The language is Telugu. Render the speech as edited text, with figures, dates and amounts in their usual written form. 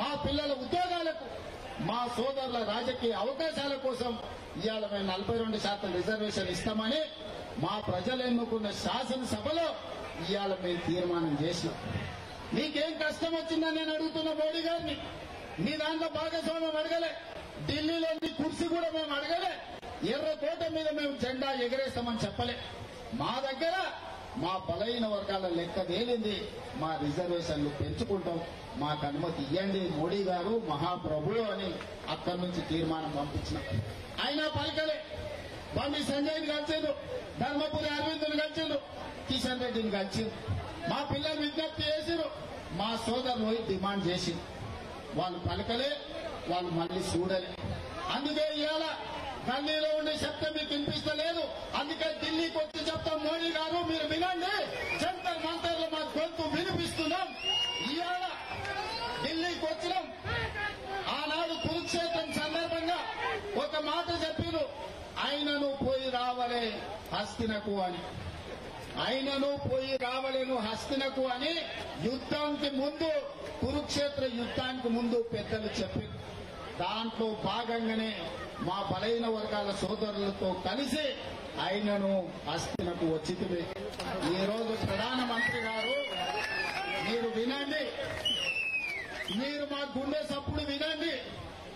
మా పిల్లల ఉద్యోగాలకు, మా సోదరుల రాజకీయ అవకాశాల కోసం ఇవాళ మేము 42% రిజర్వేషన్ ఇస్తామని మా ప్రజలు ఎన్నుకున్న శాసనసభలో ఇవాళ మేము తీర్మానం చేసినాం. మీకేం కష్టం వచ్చిందని నేను అడుగుతున్న మోడీ గారిని. మీ దాంట్లో భాగస్వామ్యం అడగలే, ఢిల్లీలో మీ కుర్చీ కూడా మేము అడగలే, ఎర్రకోట మీద మేము జెండా ఎగరేస్తామని చెప్పలే. మా దగ్గర మా బలైన వర్గాల లెక్క తేలింది, మా రిజర్వేషన్లు పెంచుకుంటాం, మాకు అనుమతి ఇవ్వండి మోడీ గారు మహాప్రభువు అని అక్కడి నుంచి తీర్మానం పంపించిన. అయినా పలికలే. బండి సంజయ్ని కలిసిండు, ధర్మపురి అరవింద్ని కలిసిండు, కిషన్ రెడ్డిని కలిసిండు. మా పిల్లలు విజ్ఞప్తి చేసిరు, మా సోదరులు పోయి డిమాండ్ చేసిండు. వాళ్ళు పలకలే, వాళ్ళు మళ్ళీ చూడలే. అందుకే ఇవాళ ఢిల్లీలో ఉండే శబ్దం మీకు వినిపిస్తలేదు. అందుకే ఢిల్లీకి వచ్చి చెప్తాం, మోడీ గారు మీరు వినండి, జంతర్ మంతర్లో మా గొంతు వినిపిస్తున్నాం. ఇవాళ ఢిల్లీకి వచ్చినాం. ఆనాడు కురుక్షేత్రం సందర్భంగా ఒక మాట చెప్పిరు, ఆయనను పోయి రావలే హస్తినకు అని. ఆయనను పోయి రావలేను హస్తినకు అని యుద్ధానికి ముందు, కురుక్షేత్ర యుద్ధానికి ముందు పెద్దలు చెప్పారు. దాంట్లో భాగంగానే మా బలైన వర్గాల సోదరులతో కలిసి ఆయనను హస్తినకు వచ్చింది. ఈ రోజు ప్రధానమంత్రి గారు మీరు వినండి, మీరు మా గుండె సప్పుడు వినండి.